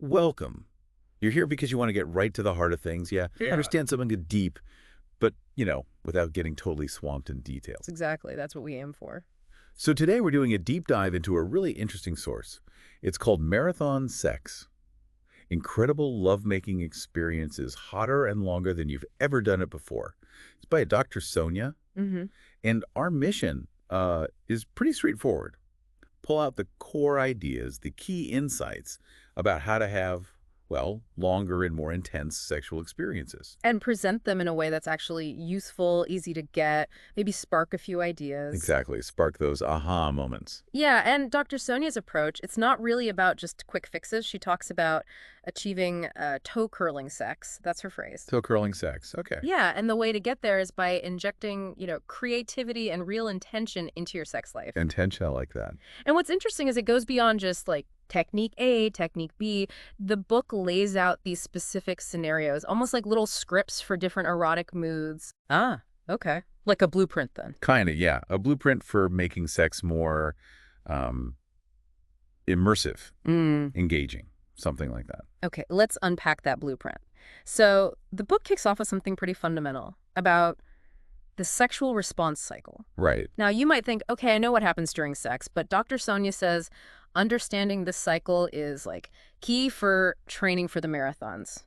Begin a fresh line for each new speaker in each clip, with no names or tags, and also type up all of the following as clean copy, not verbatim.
Welcome. You're here because you want to get right to the heart of things. Yeah,
Yeah.
understand something deep, but, without getting totally swamped in details.
Exactly. That's what we aim for.
So today we're doing a deep dive into a really interesting source. It's called Marathon Sex. Incredible lovemaking experiences, hotter and longer than you've ever done it before. It's by Dr. Sonia,
Mm-hmm.
and our mission is pretty straightforward. Pull out the core ideas, the key insights about how to have, well, longer and more intense sexual experiences.
And present them in a way that's actually useful, easy to get, maybe spark a few ideas.
Exactly. Spark those aha moments.
Yeah, and Dr. Sonia's approach, it's not really about just quick fixes. She talks about achieving toe curling sex. That's her phrase.
Toe curling sex. Okay.
Yeah, and the way to get there is by injecting, creativity and real intention into your sex life.
Intention, I like that.
And what's interesting is it goes beyond just like technique A, technique B. The book lays out these specific scenarios, almost like little scripts for different erotic moods. Ah, okay. Like a blueprint then.
Kind of, yeah. A blueprint for making sex more um, immersive, engaging, something like that.
Okay, let's unpack that blueprint. So the book kicks off with something pretty fundamental about the sexual response cycle.
Right.
Now, you might think, okay, I know what happens during sex, but Dr. Sonia says understanding this cycle is like key for training for the marathons.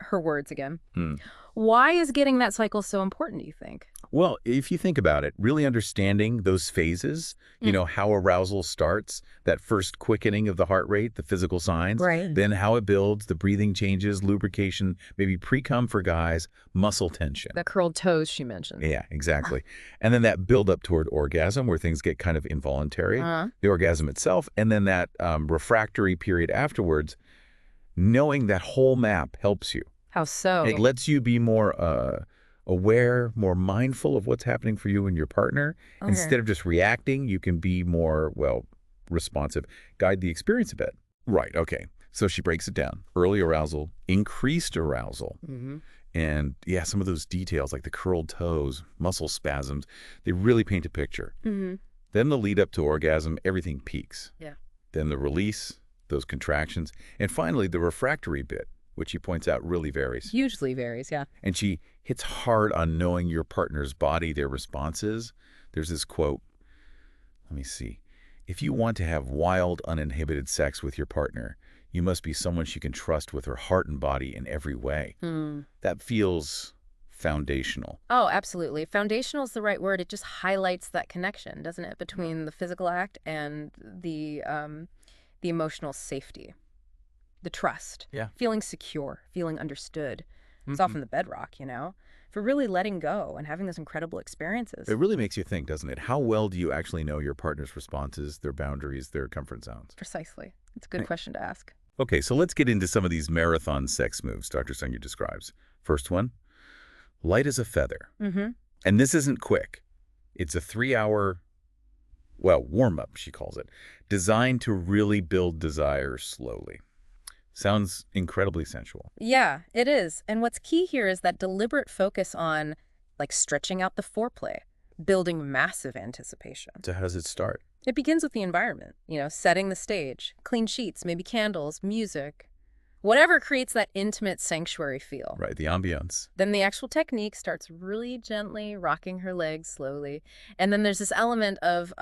Her words again.
Hmm.
Why is getting that cycle so important, do you think?
Well, if you think about it, really understanding those phases, how arousal starts, that first quickening of the heart rate, the physical signs,
Right.
then how it builds, the breathing changes, lubrication, maybe pre-cum for guys, muscle tension.
The curled toes she mentioned.
Yeah, exactly. And then that build up toward orgasm where things get kind of involuntary, the orgasm itself, and then that refractory period afterwards. Knowing that whole map helps you.
How so?
It lets you be more aware, more mindful of what's happening for you and your partner.
Okay.
Instead of just reacting, you can be more, responsive. Guide the experience a bit. Right, okay. So she breaks it down. Early arousal, increased arousal. And yeah, some of those details like the curled toes, muscle spasms, they really paint a picture. Then the lead up to orgasm, everything peaks.
Yeah.
Then the release, those contractions, and finally the refractory bit, which she points out really varies.
Hugely varies, yeah.
And she hits hard on knowing your partner's body, their responses. There's this quote, let me see. If you want to have wild, uninhibited sex with your partner, you must be someone she can trust with her heart and body in every way. That feels foundational.
Oh, absolutely. Foundational is the right word. It just highlights that connection, doesn't it, between the physical act and the emotional safety, the trust,
Yeah.
feeling secure, feeling understood. It's often the bedrock, for really letting go and having those incredible experiences.
It really makes you think, doesn't it? How well do you actually know your partner's responses, their boundaries, their comfort zones?
Precisely. It's a good question to ask.
Okay, so let's get into some of these marathon sex moves Dr. Sonia describes. First one, light as a feather. And this isn't quick. It's a 3-hour, warm-up, she calls it, designed to really build desire slowly. Sounds incredibly sensual.
Yeah, it is. And what's key here is that deliberate focus on, stretching out the foreplay, building massive anticipation.
So how does it start?
It begins with the environment, setting the stage, clean sheets, maybe candles, music, whatever creates that intimate sanctuary feel.
Right, the ambiance.
Then the actual technique starts really gently rocking her legs slowly. And then there's this element of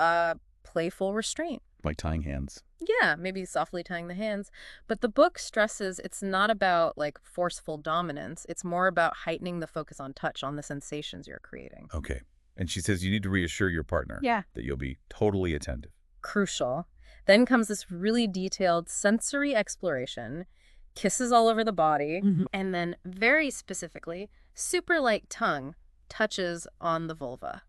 playful restraint.
Like tying hands.
Yeah, maybe softly tying the hands. But the book stresses it's not about forceful dominance. It's more about heightening the focus on touch, on the sensations you're creating.
Okay. And she says you need to reassure your partner that you'll be totally attentive.
Crucial. Then comes this really detailed sensory exploration, kisses all over the body, and then very specifically, super light tongue touches on the vulva,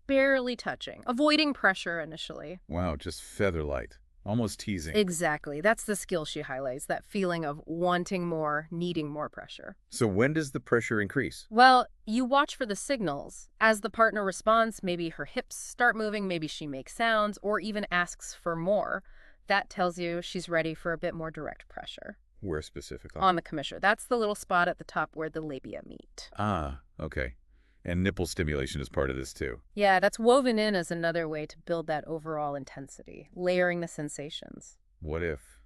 barely touching, avoiding pressure initially.
Wow, just feather light. Almost teasing.
Exactly. That's the skill she highlights, that feeling of wanting more, needing more pressure.
So when does the pressure increase?
Well, you watch for the signals. As the partner responds, maybe her hips start moving, maybe she makes sounds, or even asks for more. That tells you she's ready for a bit more direct pressure.
Where specifically?
On the commissure. That's the little spot at the top where the labia meet.
Ah, okay. And nipple stimulation is part of this too.
Yeah, that's woven in as another way to build that overall intensity, layering the sensations.
What if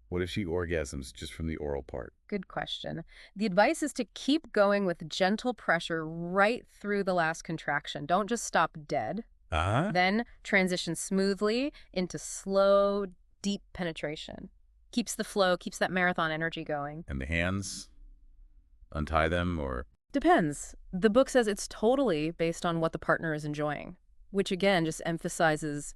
What if she orgasms just from the oral part?
Good question. The advice is to keep going with gentle pressure right through the last contraction. Don't just stop dead.
Uh-huh.
Then transition smoothly into slow, deep penetration. Keeps the flow, keeps that marathon energy going.
And the hands? Untie them or...
Depends. The book says it's totally based on what the partner is enjoying, which again just emphasizes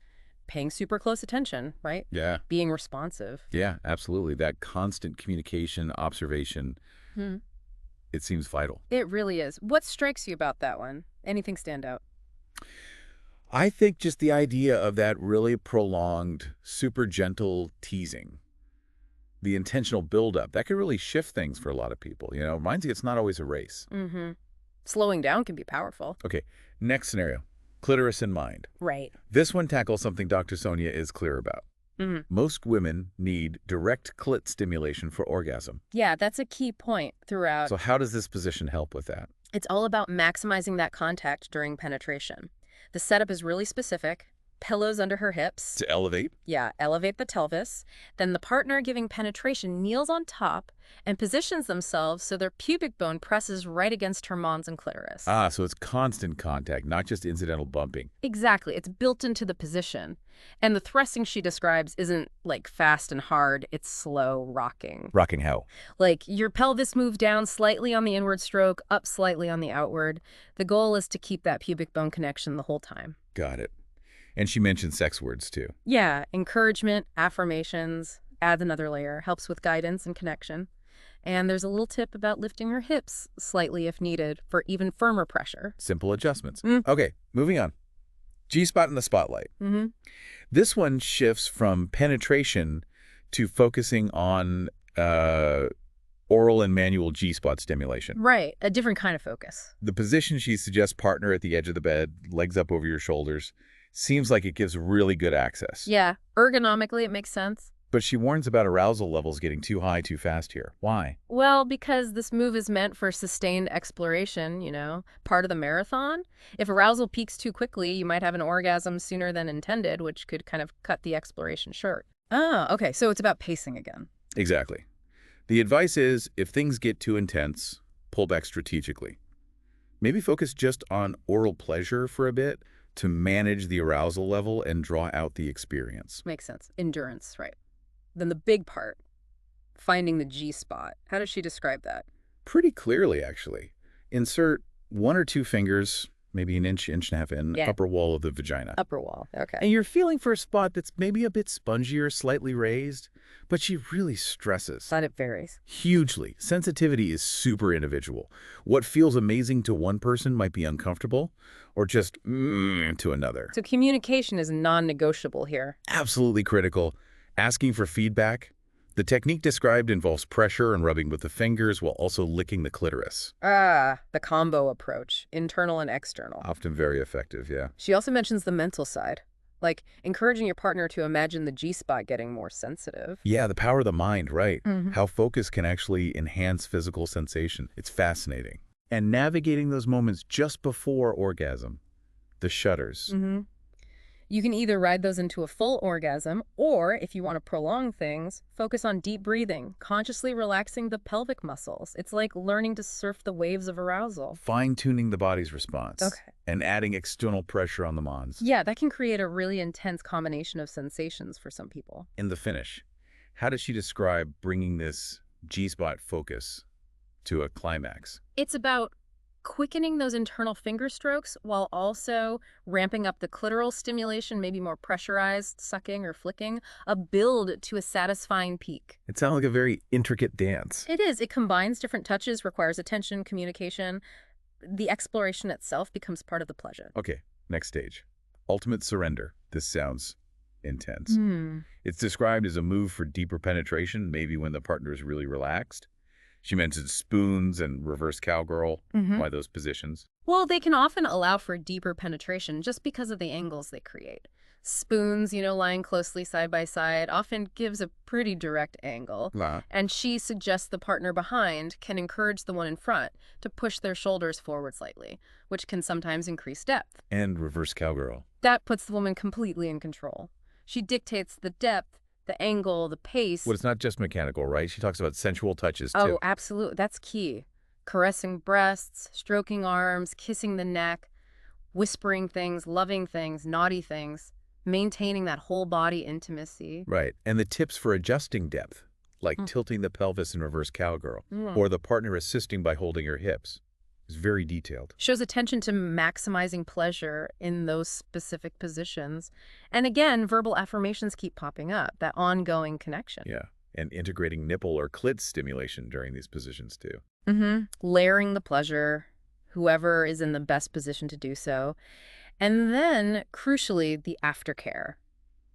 paying super close attention, right?
Yeah.
Being responsive.
Yeah, absolutely. That constant communication, observation, it seems vital.
It really is. What strikes you about that one? Anything stand out?
I think just the idea of that really prolonged, super gentle teasing, the intentional buildup, that could really shift things for a lot of people. You know, reminds you it's not always a race.
Slowing down can be powerful.
Okay, next scenario. Clitoris in mind.
Right.
This one tackles something Dr. Sonia is clear about. Most women need direct clit stimulation for orgasm.
Yeah, that's a key point throughout.
So how does this position help with that?
It's all about maximizing that contact during penetration. The setup is really specific. Pillows under her hips.
To elevate?
Yeah, elevate the pelvis. Then the partner giving penetration kneels on top and positions themselves so their pubic bone presses right against her mons and clitoris.
Ah, so it's constant contact, not just incidental bumping.
Exactly. It's built into the position. And the thrusting she describes isn't like fast and hard. It's slow rocking.
Rocking how?
Like your pelvis moves down slightly on the inward stroke, up slightly on the outward. The goal is to keep that pubic bone connection the whole time.
Got it. And she mentioned sex words, too.
Yeah, encouragement, affirmations, adds another layer, helps with guidance and connection. And there's a little tip about lifting her hips slightly if needed for even firmer pressure.
Simple adjustments. Okay, moving on. G-spot in the spotlight. This one shifts from penetration to focusing on oral and manual G-spot stimulation.
Right, a different kind of focus.
The position she suggests, partner at the edge of the bed, legs up over your shoulders, seems like it gives really good access.
Yeah, ergonomically it makes sense.
But she warns about arousal levels getting too high too fast here. Why?
Well, because this move is meant for sustained exploration, you know, part of the marathon. If arousal peaks too quickly, you might have an orgasm sooner than intended, which could kind of cut the exploration short. Oh, okay, so it's about pacing again.
Exactly. The advice is, if things get too intense, pull back strategically. Maybe focus just on oral pleasure for a bit to manage the arousal level and draw out the experience.
Makes sense. Endurance, right. Then the big part, finding the G-spot. How does she describe that?
Pretty clearly, actually. Insert 1 or 2 fingers, maybe an inch, inch and a half in, upper wall of the vagina.
Upper wall, okay.
And you're feeling for a spot that's maybe a bit spongier, slightly raised, but she really stresses.
But it varies.
Hugely. Sensitivity is super individual. What feels amazing to one person might be uncomfortable, or just to another.
So communication is non-negotiable here.
Absolutely critical. Asking for feedback. The technique described involves pressure and rubbing with the fingers while also licking the clitoris.
Ah, the combo approach, internal and external.
Often very effective, yeah.
She also mentions the mental side, like encouraging your partner to imagine the G-spot getting more sensitive.
Yeah, the power of the mind, right. How focus can actually enhance physical sensation. It's fascinating. And navigating those moments just before orgasm, the shudders.
You can either ride those into a full orgasm, or if you want to prolong things, focus on deep breathing, consciously relaxing the pelvic muscles. It's like learning to surf the waves of arousal.
Fine-tuning the body's response.
Okay.
And adding external pressure on the mons.
Yeah, that can create a really intense combination of sensations for some people.
In the finish, how does she describe bringing this G-spot focus to a climax?
It's about quickening those internal finger strokes while also ramping up the clitoral stimulation, maybe more pressurized sucking or flicking, a build to a satisfying peak.
It sounds like a very intricate dance.
It is. It combines different touches, requires attention, communication. The exploration itself becomes part of the pleasure.
Okay, next stage. Ultimate surrender. This sounds intense. It's described as a move for deeper penetration, maybe when the partner is really relaxed. She mentioned spoons and reverse cowgirl. Why those positions?
Well, they can often allow for deeper penetration just because of the angles they create. Spoons, you know, lying closely side by side often gives a pretty direct angle. And she suggests the partner behind can encourage the one in front to push their shoulders forward slightly, which can sometimes increase depth.
And reverse cowgirl.
That puts the woman completely in control. She dictates the depth the angle, the pace.
Well, it's not just mechanical, right? She talks about sensual touches, too.
Oh, absolutely. That's key. Caressing breasts, stroking arms, kissing the neck, whispering things, loving things, naughty things, maintaining that whole body intimacy.
Right. And the tips for adjusting depth, like tilting the pelvis in reverse cowgirl, or the partner assisting by holding her hips, is very detailed.
Shows attention to maximizing pleasure in those specific positions. And again, verbal affirmations keep popping up, that ongoing connection.
Yeah. And integrating nipple or clit stimulation during these positions, too.
Layering the pleasure, whoever is in the best position to do so. And then, crucially, the aftercare.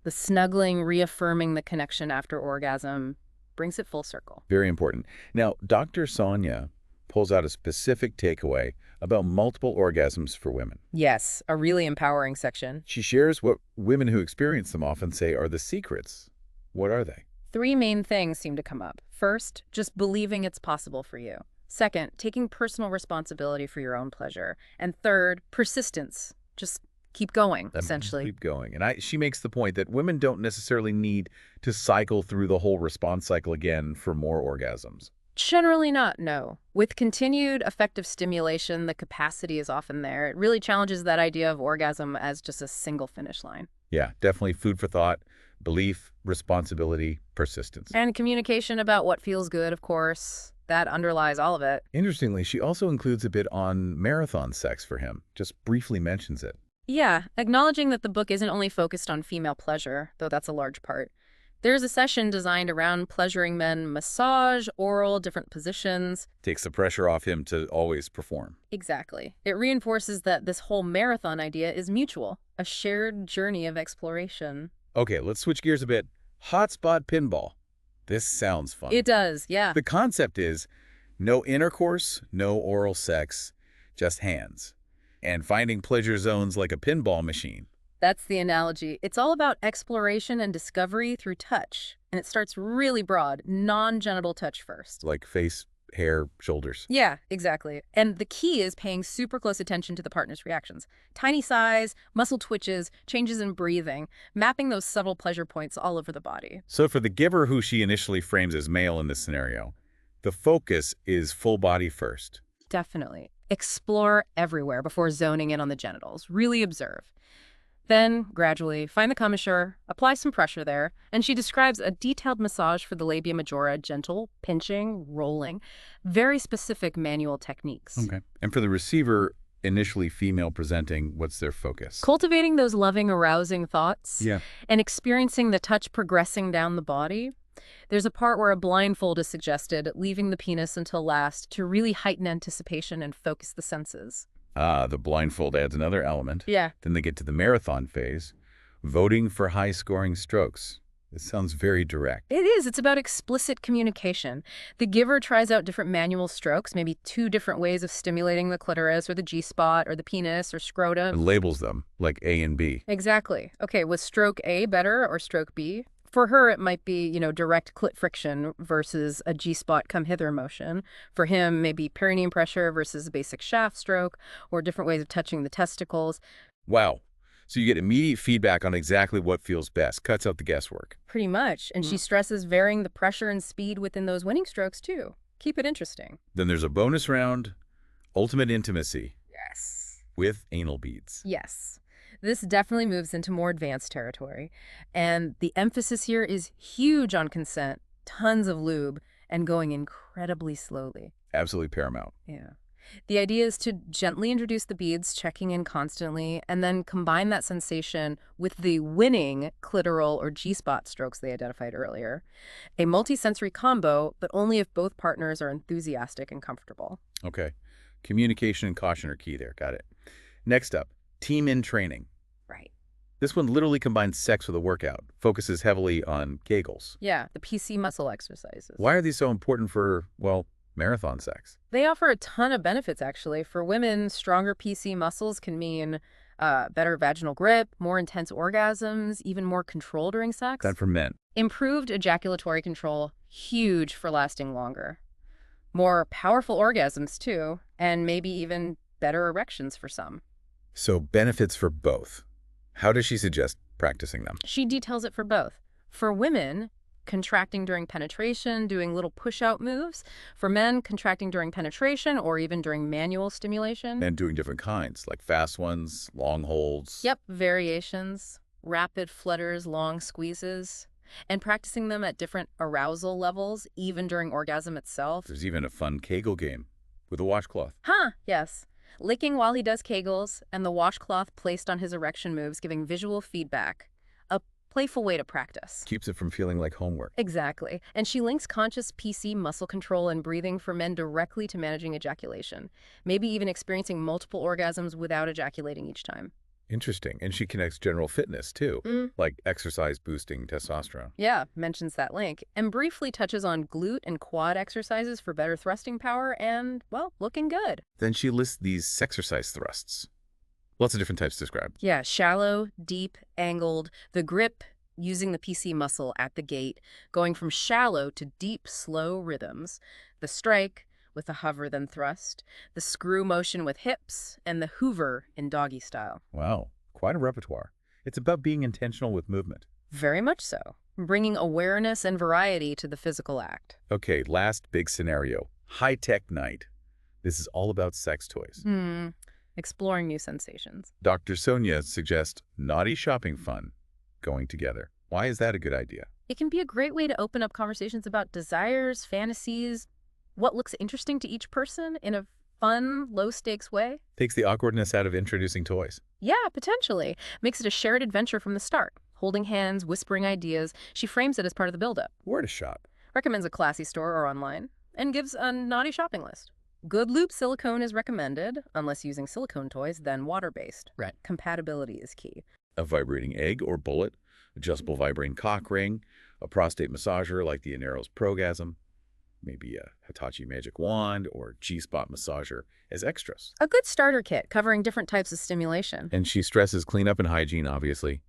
The snuggling, reaffirming the connection after orgasm brings it full circle.
Very important. Now, Dr. Sonia pulls out a specific takeaway about multiple orgasms for women.
Yes, a really empowering section.
She shares what women who experience them often say are the secrets. What are they?
3 main things seem to come up. First, just believing it's possible for you. Second, taking personal responsibility for your own pleasure. And third, persistence. Just keep going, essentially.
Keep going. And she makes the point that women don't necessarily need to cycle through the whole response cycle again for more orgasms.
Generally not, no. With continued effective stimulation, the capacity is often there. It really challenges that idea of orgasm as just a single finish line.
Yeah, definitely food for thought, belief, responsibility, persistence.
And communication about what feels good, of course. That underlies all of it.
Interestingly, she also includes a bit on marathon sex for him, just briefly mentions it.
Yeah, acknowledging that the book isn't only focused on female pleasure, though that's a large part. There's a session designed around pleasuring men, massage, oral, different positions.
Takes the pressure off him to always perform.
Exactly. It reinforces that this whole marathon idea is mutual, a shared journey of exploration.
Okay, let's switch gears a bit. Hotspot pinball. This sounds fun.
It does, yeah.
The concept is no intercourse, no oral sex, just hands. And finding pleasure zones like a pinball machine.
That's the analogy. It's all about exploration and discovery through touch. And it starts really broad, non-genital touch first.
Like face, hair, shoulders.
Yeah, exactly. And the key is paying super close attention to the partner's reactions. Tiny size, muscle twitches, changes in breathing, mapping those subtle pleasure points all over the body.
So for the giver, who she initially frames as male in this scenario, the focus is full body first.
Definitely. Explore everywhere before zoning in on the genitals. Really observe. Then, gradually, find the commissure, apply some pressure there, and she describes a detailed massage for the labia majora, gentle, pinching, rolling, very specific manual techniques.
Okay. And for the receiver, initially female presenting, what's their focus?
Cultivating those loving, arousing thoughts.
Yeah.
And experiencing the touch progressing down the body. There's a part where a blindfold is suggested, leaving the penis until last to really heighten anticipation and focus the senses.
Ah, the blindfold adds another element.
Yeah.
Then they get to the marathon phase, voting for high-scoring strokes. This sounds very direct.
It is. It's about explicit communication. The giver tries out different manual strokes, maybe 2 different ways of stimulating the clitoris or the G-spot or the penis or scrotum.
And labels them, like A and B.
Exactly. Okay, was stroke A better or stroke B? For her, it might be, direct clit friction versus a G-spot come hither motion. For him, maybe perineum pressure versus a basic shaft stroke, or different ways of touching the testicles.
Wow. So you get immediate feedback on exactly what feels best. Cuts out the guesswork.
Pretty much. And she stresses varying the pressure and speed within those winning strokes, too. Keep it interesting.
Then there's a bonus round, ultimate intimacy.
Yes.
With anal beads.
Yes. This definitely moves into more advanced territory. And the emphasis here is huge on consent, tons of lube, and going incredibly slowly.
Absolutely paramount.
Yeah. The idea is to gently introduce the beads, checking in constantly, and then combine that sensation with the winning clitoral or G-spot strokes they identified earlier. A multisensory combo, but only if both partners are enthusiastic and comfortable.
Okay. Communication and caution are key there. Got it. Next up, team in training.
Right.
This one literally combines sex with a workout, focuses heavily on Kegels.
Yeah, the PC muscle exercises.
Why are these so important for, well, marathon sex?
They offer a ton of benefits, actually. For women, stronger PC muscles can mean better vaginal grip, more intense orgasms, even more control during sex.
That for men.
Improved ejaculatory control, huge for lasting longer. More powerful orgasms, too, and maybe even better erections for some.
So benefits for both. How does she suggest practicing them?
She details it for both. For women, contracting during penetration, doing little push-out moves. For men, contracting during penetration or even during manual stimulation.
And doing different kinds, like fast ones, long holds.
Yep, variations, rapid flutters, long squeezes, and practicing them at different arousal levels, even during orgasm itself.
There's even a fun Kegel game with a washcloth.
Huh, yes. Licking while he does Kegels and the washcloth placed on his erection moves, giving visual feedback. A playful way to practice.
Keeps it from feeling like homework.
Exactly. And she links conscious PC muscle control and breathing for men directly to managing ejaculation, maybe even experiencing multiple orgasms without ejaculating each time.
Interesting. And she connects general fitness, too, like exercise boosting testosterone.
Yeah, mentions that link, and briefly touches on glute and quad exercises for better thrusting power and, well, looking good.
Then she lists these sexercise thrusts. Lots of different types described.
Yeah, shallow, deep, angled, the grip using the PC muscle at the gate, going from shallow to deep, slow rhythms, the strike with the hover then thrust, the screw motion with hips, and the hoover in doggy style.
Wow, quite a repertoire. It's about being intentional with movement.
Very much so, bringing awareness and variety to the physical act.
Okay, last big scenario. High-tech night. This is all about sex toys.
Exploring new sensations.
Dr. Sonia suggests naughty shopping fun going together. Why is that a good idea?
It can be a great way to open up conversations about desires, fantasies, what looks interesting to each person in a fun, low-stakes way.
Takes the awkwardness out of introducing toys.
Yeah, potentially. Makes it a shared adventure from the start. Holding hands, whispering ideas. She frames it as part of the build-up.
Where to shop?
Recommends a classy store or online. And gives a naughty shopping list. Good loop silicone is recommended. Unless using silicone toys, then water-based.
Right.
Compatibility is key.
A vibrating egg or bullet, adjustable vibrating cock ring, a prostate massager like the Anero's Progasm, maybe a Hitachi Magic Wand or G-spot massager as extras.
A good starter kit covering different types of stimulation.
And she stresses cleanup and hygiene, obviously.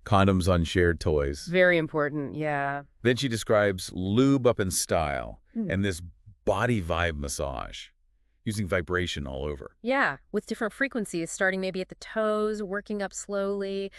Condoms on shared toys.
Very important, yeah.
Then she describes lube up in style and this body vibe massage, using vibration all over.
Yeah, with different frequencies, starting maybe at the toes, working up slowly,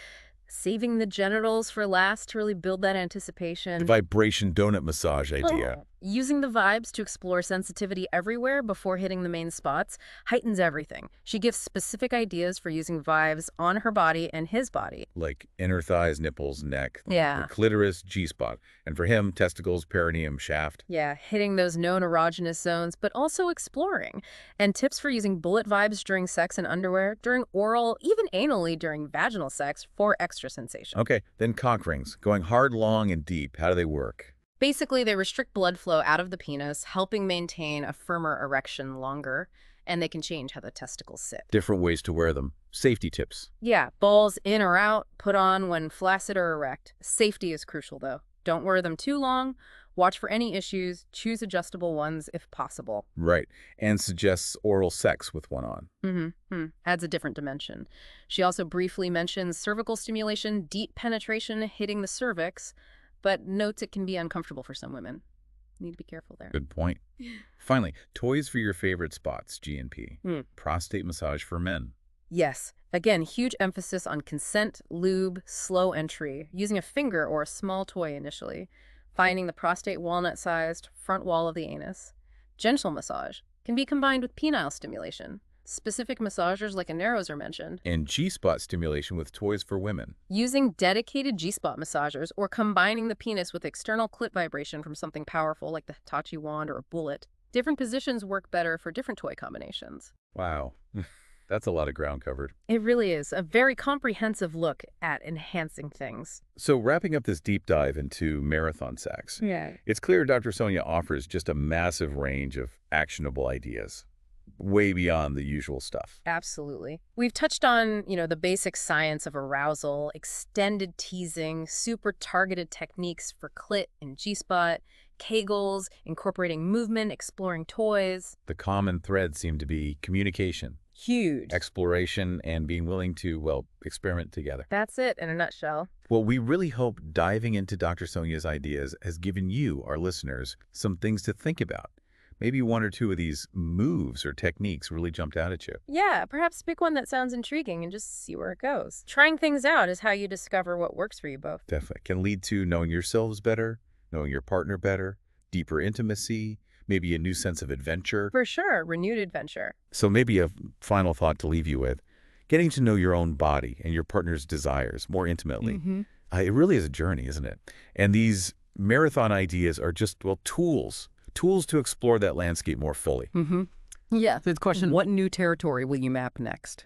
saving the genitals for last to really build that anticipation.
The vibration donut massage idea.
Using the vibes to explore sensitivity everywhere before hitting the main spots heightens everything. She gives specific ideas for using vibes on her body and his body.
Like inner thighs, nipples, neck,
Yeah.
the clitoris, G-spot. And for him, testicles, perineum, shaft.
Yeah, hitting those known erogenous zones, but also exploring. And tips for using bullet vibes during sex and underwear, during oral, even anally during vaginal sex for extra sensation.
Okay, then cock rings. Going hard, long, and deep. How do they work?
Basically, they restrict blood flow out of the penis, helping maintain a firmer erection longer, and they can change how the testicles sit.
Different ways to wear them. Safety tips.
Yeah, balls in or out, put on when flaccid or erect. Safety is crucial, though. Don't wear them too long. Watch for any issues. Choose adjustable ones if possible.
Right. And suggests oral sex with one on.
Adds a different dimension. She also briefly mentions cervical stimulation, deep penetration hitting the cervix, but notes it can be uncomfortable for some women. Need to be careful there.
Good point. Finally, toys for your favorite spots, G&P. Prostate massage for men.
Yes. Again, huge emphasis on consent, lube, slow entry, using a finger or a small toy initially, finding the prostate walnut-sized front wall of the anus. Gentle massage can be combined with penile stimulation. Specific massagers like Anero's are mentioned.
And G-spot stimulation with toys for women.
Using dedicated G-spot massagers or combining the penis with external clit vibration from something powerful like the Hitachi wand or a bullet. Different positions work better for different toy combinations.
Wow. That's a lot of ground covered.
It really is a very comprehensive look at enhancing things.
So wrapping up this deep dive into marathon sex, it's clear Dr. Sonia offers just a massive range of actionable ideas, way beyond the usual stuff.
Absolutely. We've touched on, the basic science of arousal, extended teasing, super targeted techniques for clit and G-spot, Kegels, incorporating movement, exploring toys.
The common thread seemed to be communication.
Huge.
Exploration and being willing to, well, experiment together.
That's it in a nutshell.
Well, we really hope diving into Dr. Sonia's ideas has given you, our listeners, some things to think about. maybe one or two of these moves or techniques really jumped out at you.
Yeah, perhaps pick one that sounds intriguing and just see where it goes. Trying things out is how you discover what works for you both.
Definitely. Can lead to knowing yourselves better, knowing your partner better, deeper intimacy, maybe a new sense of adventure.
For sure, renewed adventure.
So maybe a final thought to leave you with, getting to know your own body and your partner's desires more intimately. It really is a journey, isn't it? And these marathon ideas are just, well, tools to explore that landscape more fully.
Yeah. So it's a question, what new territory will you map next?